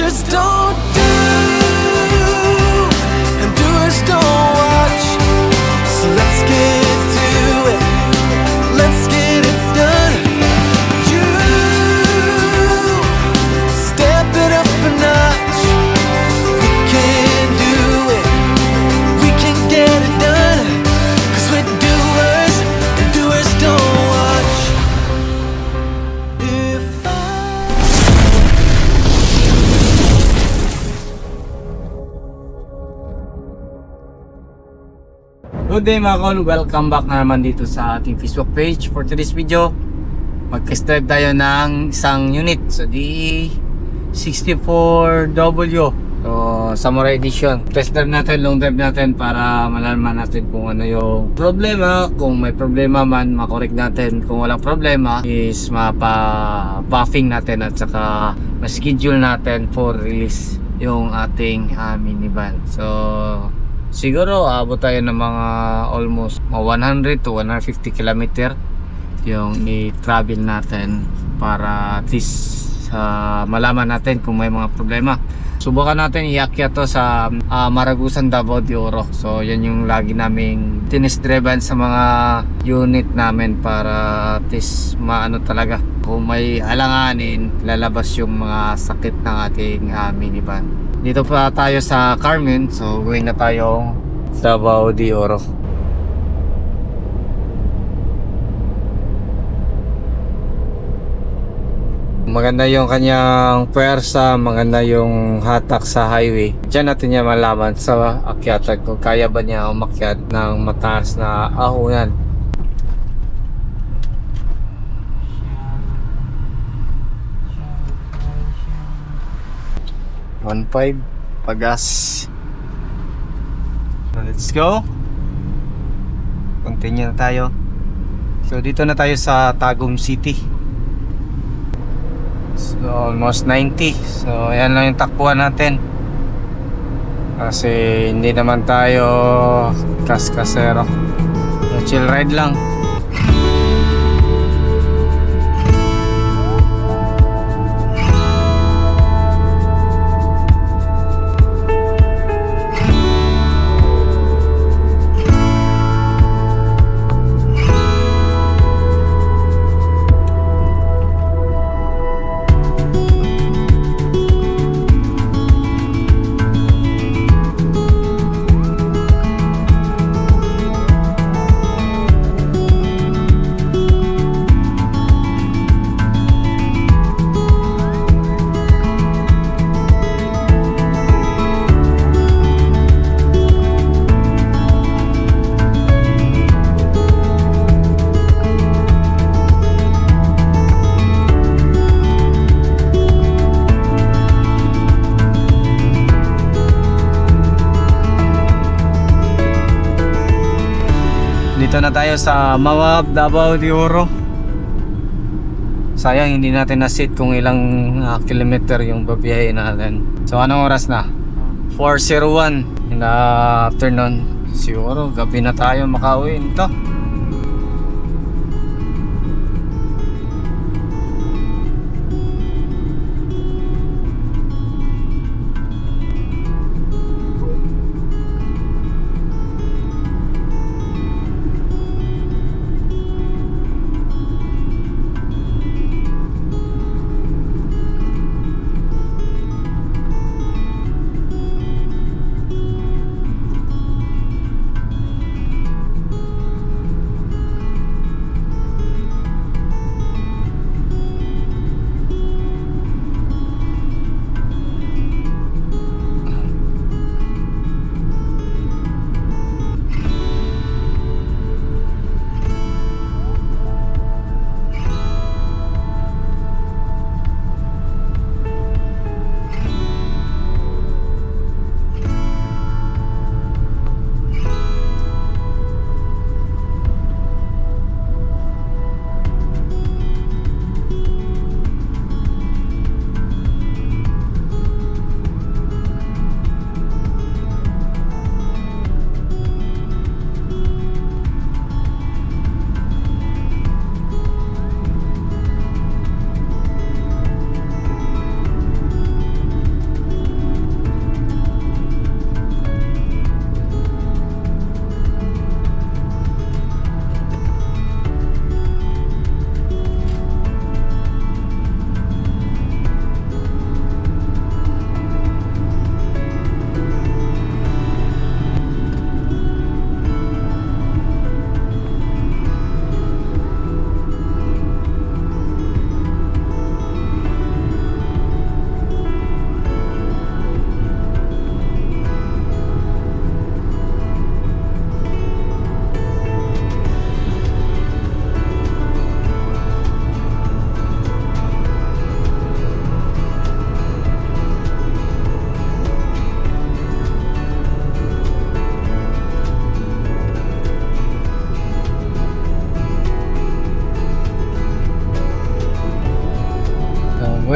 Watchers don't do, and doers don't watch. So let's get to it, let's get it done. You step it up a notch. We can do it, we can get it done. 'Cause we're doers, and doers don't watch. If Good day mga kol, welcome back na naman dito sa ating Facebook page. For today's video, mag-test drive tayo ng isang unit. So D64W, so Samurai Edition. Test drive natin, long drive natin para malaman natin kung ano yung problema. Kung may problema man, makorek natin. Kung walang problema is mapa-buffing natin at saka ma-schedule natin for release yung ating minivan. So siguro abot tayo ng mga almost 100 to 150 km yung i-travel natin para at least malaman natin kung may mga problema. Subukan natin iakyat to sa Maragusan, Davao de Oro. So yan yung lagi naming tinest-driven sa mga unit namin para at least maano talaga kung may alanganin, lalabas yung mga sakit ng ating minivan. Dito pa tayo sa Carmen, so gawin na tayo Davao de Oro. Maganda yung kanyang puwersa, maganda yung hatak sa highway. Diyan natin niya malaman sa akyatan kung kaya ba niya umakyat ng mataas na ahunan. 1.5 pagas. Let's go. Continue na tayo. So dito na tayo sa Tagum City. So almost 90. So ayan lang yung takbuhan natin. Kasi hindi naman tayo kaskasero. So, chill ride lang. Dito na tayo sa Mawab, Davao de Oro. Sayang hindi natin na-set kung ilang kilometer yung babiyahin natin. So anong oras na? 4:01 in the afternoon. Siguro gabi na tayo makauwi nito.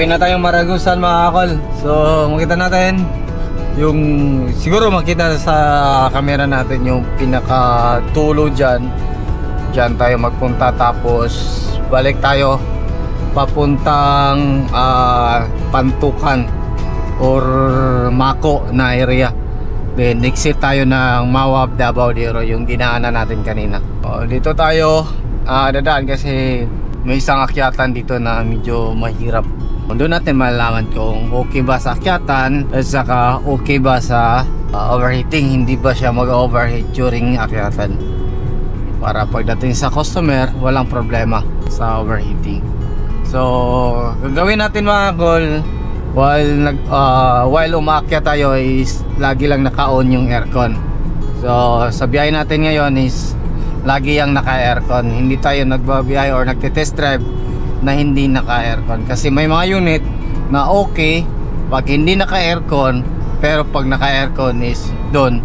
Uwi na tayong Maragusan mga kakol. So makita natin yung, siguro makita sa camera natin yung pinakatulo dyan. Dyan tayo magpunta, tapos balik tayo papuntang Pantukan or Mako na area. Then exit tayo ng Mawab, Davao Dero, yung dinaanan natin kanina. Dito tayo dadaan kasi may isang akyatan dito na medyo mahirap. Doon natin malalaman kung okay ba sa akyatan at saka okay ba sa overheating. Hindi ba siya mag-overheat during akyatan, para pagdating sa customer walang problema sa overheating. So gagawin natin mga kol, while umaakyat tayo is lagi lang naka-on yung aircon. So sa biyahe natin ngayon is lagi yung naka-aircon. Hindi tayo nagbabiyahe or nagte-test drive na hindi naka-aircon, kasi may mga unit na okay pag hindi naka-aircon, pero pag naka-aircon is doon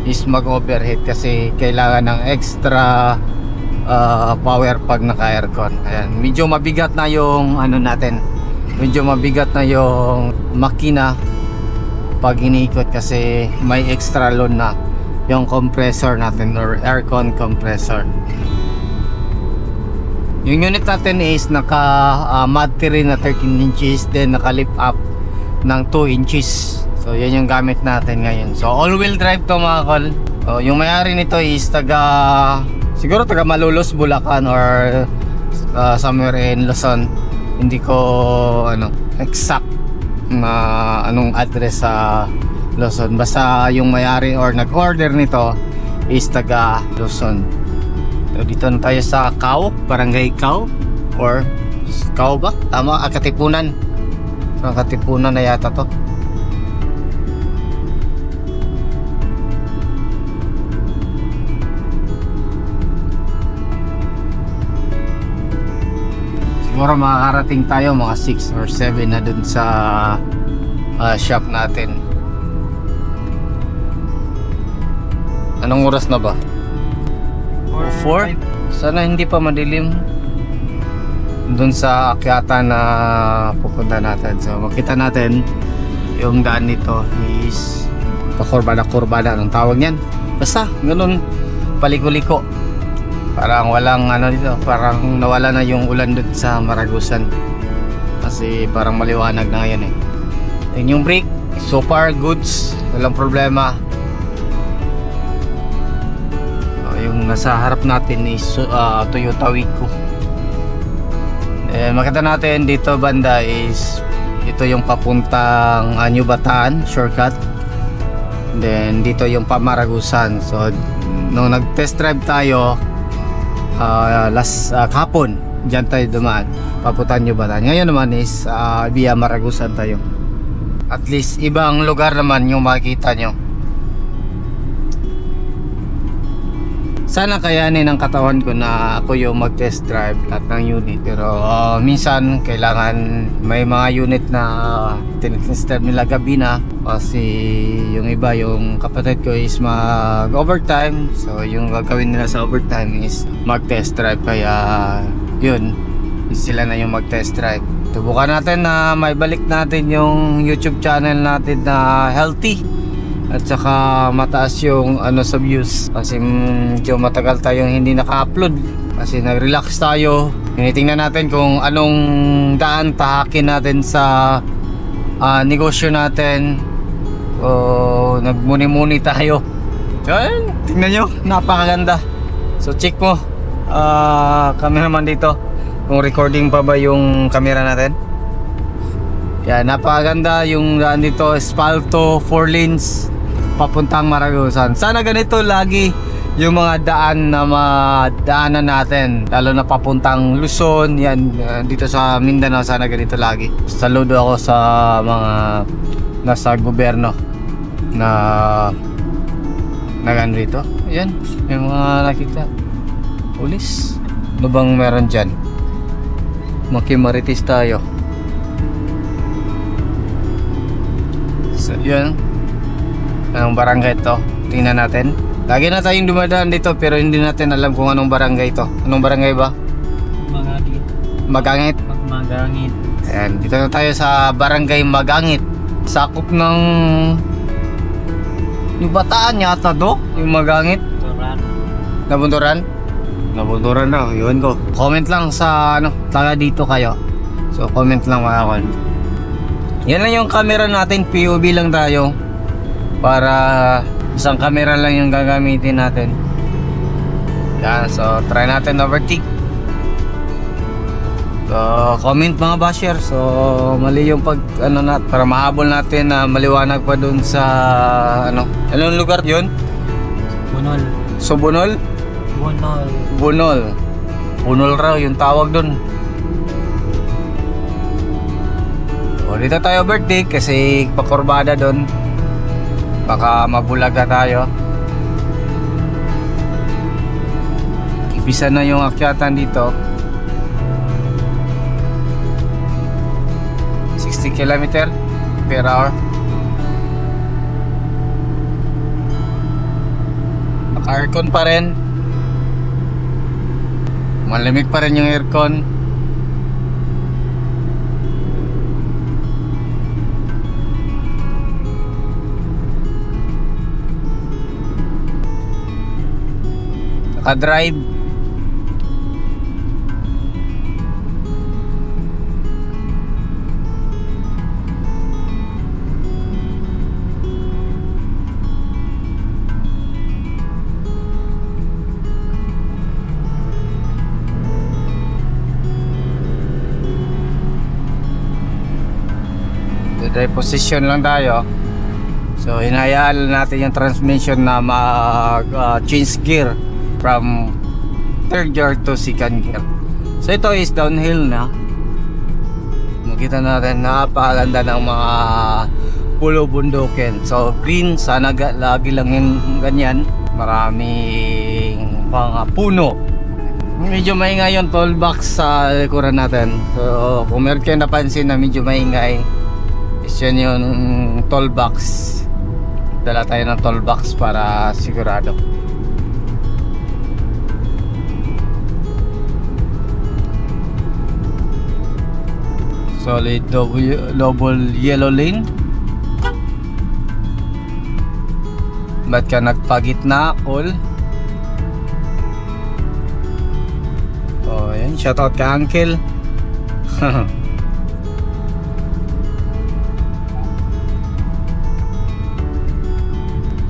is mag-overheat kasi kailangan ng extra power pag naka-aircon. Ayan, medyo mabigat na yung ano natin, medyo mabigat na yung makina pag iniikot kasi may extra load na yung compressor natin or aircon compressor. Yung unit natin is naka mat terrain na 13 inches, then naka lift up ng 2 inches. So yan yung gamit natin ngayon. So all wheel drive to mga kol. So, yung may-ari nito is siguro taga Malolos, Bulacan or somewhere in Luzon. Hindi ko exact na anong address sa Luzon. Basta yung may-ari or nag-order nito is taga Luzon. So, dito na tayo sa Kao, Barangay Kao or Kao ba? Tama, Katipunan. So, Katipunan na yata to. Siguro makakarating tayo mga 6 or 7 na dun sa shop natin. Anong oras na ba? 4? Sana hindi pa madilim dun sa akyatan na pupunta natin. So makita natin yung daan nito is kurbada ng tawag niyan. Basta ganun, paliko-liko. Parang walang dito, parang nawala na yung ulan dun sa Maragusan kasi parang maliwanag na ngayon eh. And yung brake, so far goods, walang problema. Yung nasa harap natin is Toyota Wico. Makita natin dito banda is ito yung papuntang New Bataan shortcut, then dito yung Pamaragusan. So nung nag test drive tayo last kahapon, dyan tayo dumaan papuntan New Bataan. Ngayon naman is via Maragusan tayo. At least ibang lugar naman yung makikita nyo. Sana kayanin ng katawan ko na ako yung mag-test drive lahat ng unit. Pero minsan kailangan may mga unit na tinetest drive nila gabi na. Kasi yung iba, yung kapatid ko is mag-overtime. So yung gagawin nila sa overtime is mag-test drive. Kaya yun, sila na yung mag-test drive. Subukan natin na maibalik natin yung YouTube channel natin na healthy. At saka mataas yung sa views kasi medyo matagal tayong hindi naka-upload kasi nag-relax tayo. Tinitingnan natin kung anong daan tahakin natin sa negosyo natin. O nagmuni-muni tayo. Yan, tingnan nyo, napakaganda. So check mo cameraman dito kung recording pa ba yung camera natin. Yan, napakaganda yung daan dito, espalto, 4 lanes papuntang Maragusan. Sana ganito lagi yung mga daan na madaanan natin, lalo na papuntang Luzon, yan dito sa Mindanao. Sana ganito lagi. Saludo ako sa mga nasa gobyerno na rito. Yan, may mga nakita pulis. Ano bang meron dyan? Makimaritis tayo. So, yan. Anong barangay ito? Tingnan natin. Lagi na tayong dumadaan dito pero hindi natin alam kung anong barangay ito. Anong barangay ba? Magangit. Magangit? Magangit. Ayan, dito na tayo sa Barangay Magangit. Sakop ng yung Bataan yata do, yung Magangit. Nabunduran? Nabunduran na, yun ko. Comment lang sa ano, taga dito kayo. So comment lang mga kon. Yan lang yung camera natin, POV lang tayo. Para isang camera lang yung gagamitin natin. Yan, so try natin overtake. So comment mga basher. So mali yung pag ano na, para mahabol natin na maliwanag pa dun sa ano. Anong lugar yun? Bunol. So Bunol? Bunol. Bunol. Bunol raw yung tawag dun. O dito tayo overtake kasi pakurbada dun. Baka mabulaga tayo. Ibisa na yung akyatan dito. 60 km per hour. Naka-aircon pa rin. Malamig pa rin yung aircon. Naka-drive. Drive position lang tayo. So hinahayaan natin yung transmission na mag change gear from third gear to second gear. So ito is downhill na. Makita natin napakaganda ng mga pulo bundukin. So green, sana lagi lang yung ganyan. Maraming mga puno. Medyo maingay yung tollbox sa likuran natin. So kung meron kayo napansin na medyo maingay, yan yung tollbox. Dala tayo ng tollbox para sigurado. Solid double yellow lane. Ba't ka nagpagitna, all? Oh, yan. Shoutout ka, uncle.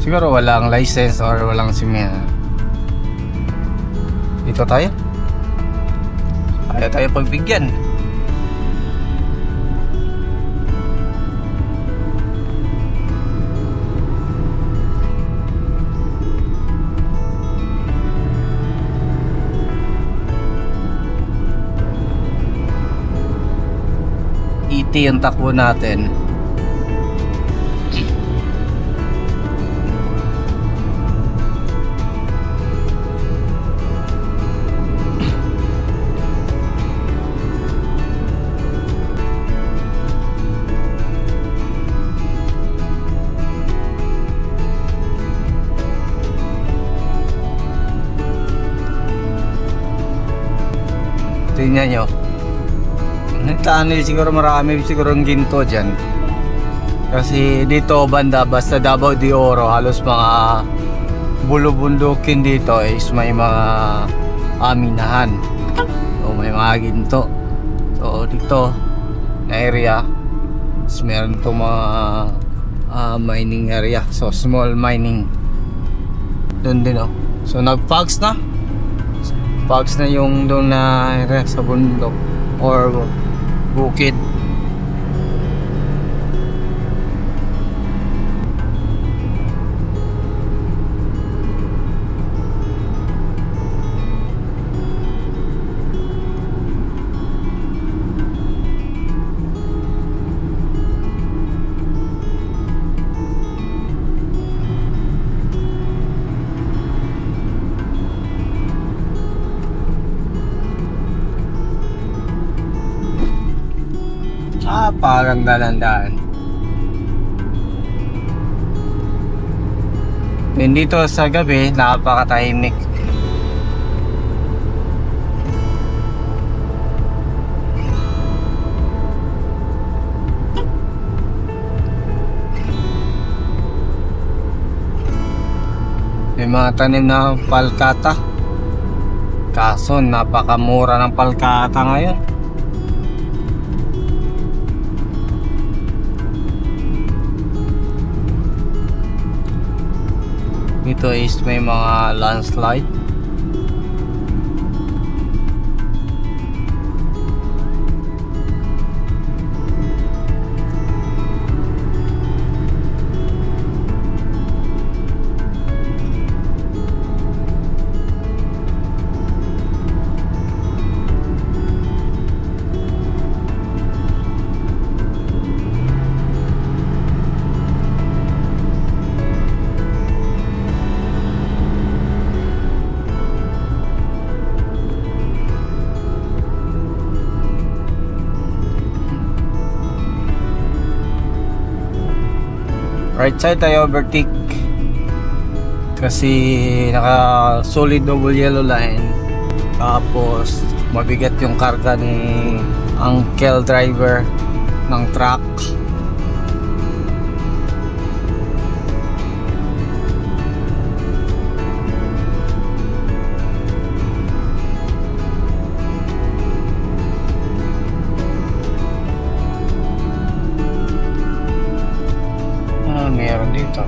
Siguro walang license or walang simya. Dito tayo. Ayaw tayo pagbigyan. ET yung takbo natin. Tingnan nyo. Nagtaanil siguro marami siguro ang ginto dyan. Kasi dito banda basta Davao de Oro, halos mga bulubundukin dito is may mga aminahan. So may mga ginto. So dito na area is meron itong mga mining area. So small mining. Doon din oh. So nag-fogs na. Fogs na yung doon na area sa bundok or bukid. Parang dalandaan. Dito sa gabi, napakatahimik. May mga tanim na palkata. Kaso napakamura ng palkata ngayon. Ito is may mga landslide. Right side tayo overtake kasi naka solid double yellow line, tapos mabigat yung karga ni uncle driver ng truck. Meron dito.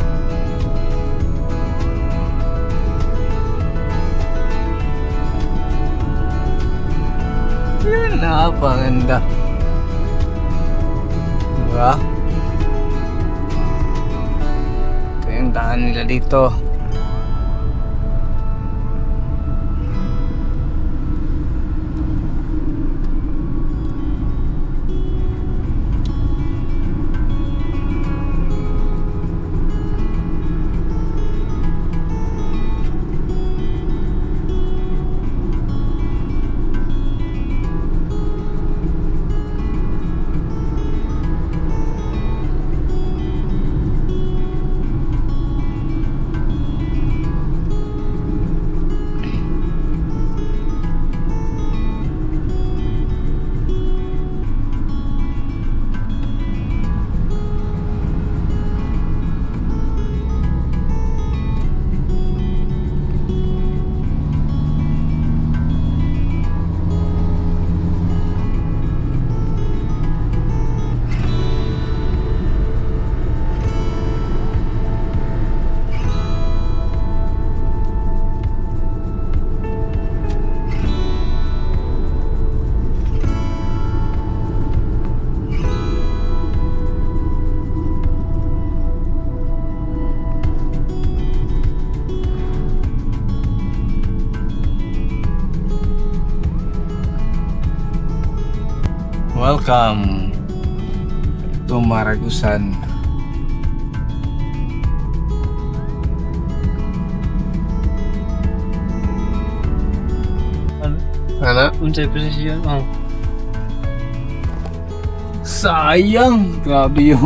Yun, napakaganda. Diba? Ito yung daan nila dito. Welcome to Maragusan. Ano? Unsay posisyon? Oh. Sayang! Grabe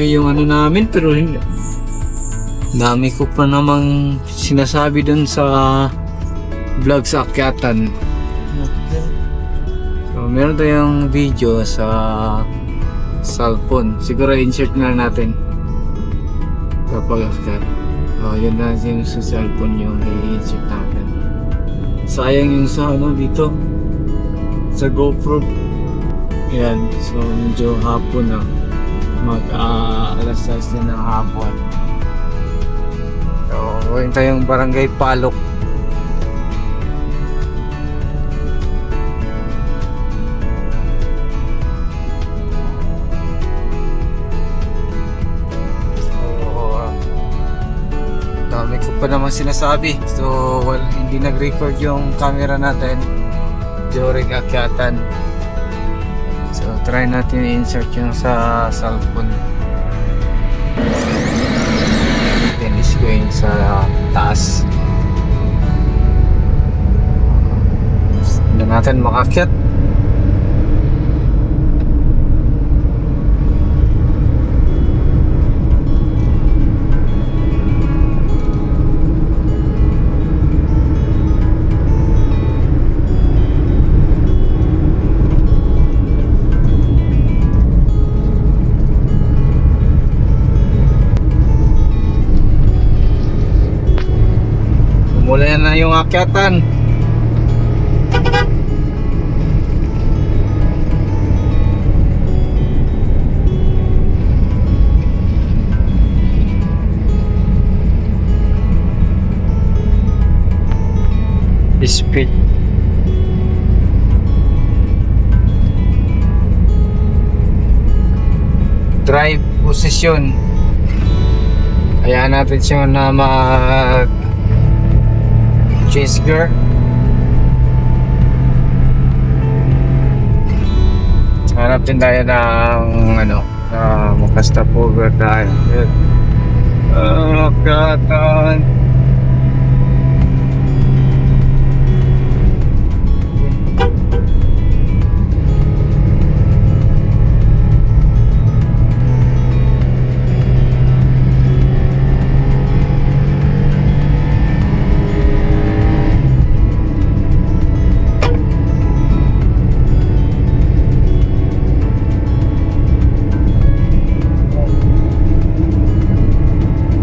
yung ano namin, pero hindi. Dami ko pa namang sinasabi dun sa vlog sa akyatan. So, meron tayong video sa cellphone. Siguro insert na natin kapag akyat. Yun na yung sa cellphone yung i-insert natin. Sayang yung sa dito sa GoPro. Yan, so medyo hapon na, alas 6 na ng hapon. So gawin tayong Barangay Palok. Dami ko pa naman sinasabi, so hindi nag-record yung camera natin during akyatan. So try natin i-insert yung sa cellphone. Then is going sa taas. Hindi natin makakyat. ayan na yung akyatan. Speed. Drive position. Hayaan natin siya na mag chase gear. Hanap din tayo ng ano, maka-stop over tayo. Katan.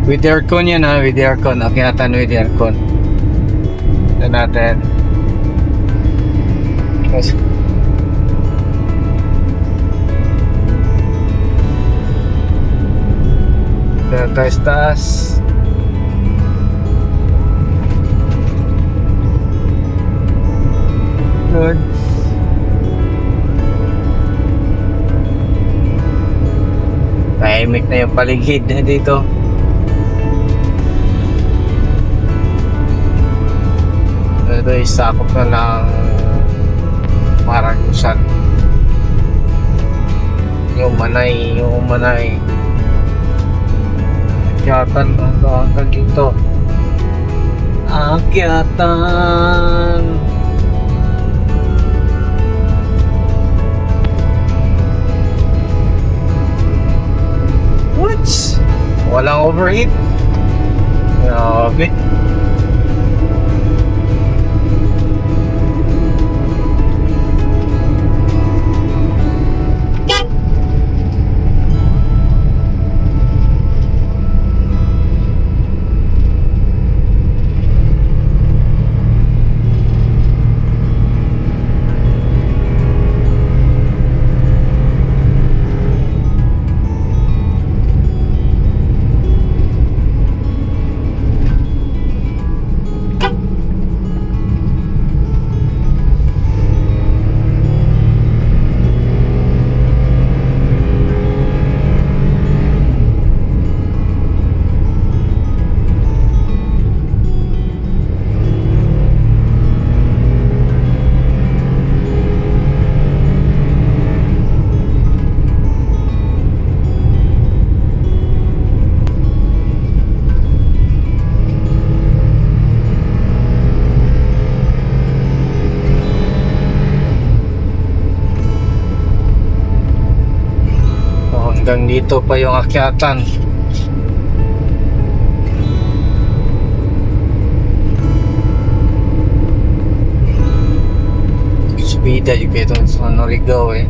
With the aircon yan ha, with the aircon. Akyatan with the aircon. Ito natin. Taas. Good. Tahimik na yung paligid na dito. Ito ay sakop na ng Maragusan. Yung Manay. Akyatan hanggang dito. Akyatan. What? Walang overheat. Grabe. Hanggang dito pa yung akyatan. Speeda juga ito sa Norigaw eh.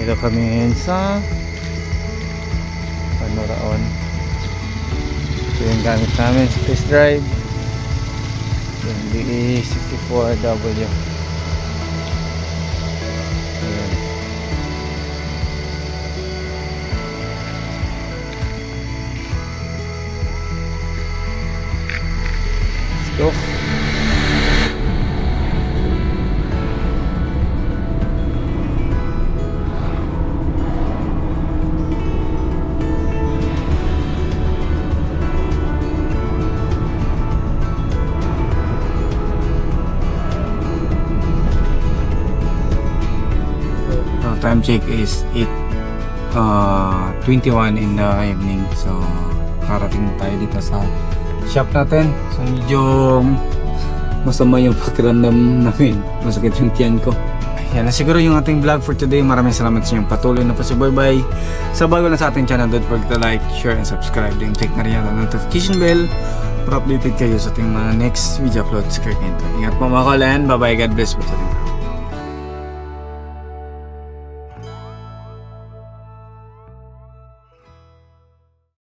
Dito kami ngayon sa Panoraon. Ito yung gamit namin sa test drive, yung DE64W. Ayan. Let's go. Time check is 8:21 in the evening. So karating na tayo dito sa shop natin. So medyo masama yung pakiramdam namin. Masakit yung tiyan ko. yan na siguro yung ating vlog for today. Maraming salamat sa inyong patuloy na pasubaybay. Sa bago lang sa ating channel, don't forget to like, share, and subscribe. Then click na rin ang notification bell para updated kayo sa ating mga next video uploads. Ingat po mga kawalan. Bye bye. God bless po sa inyo.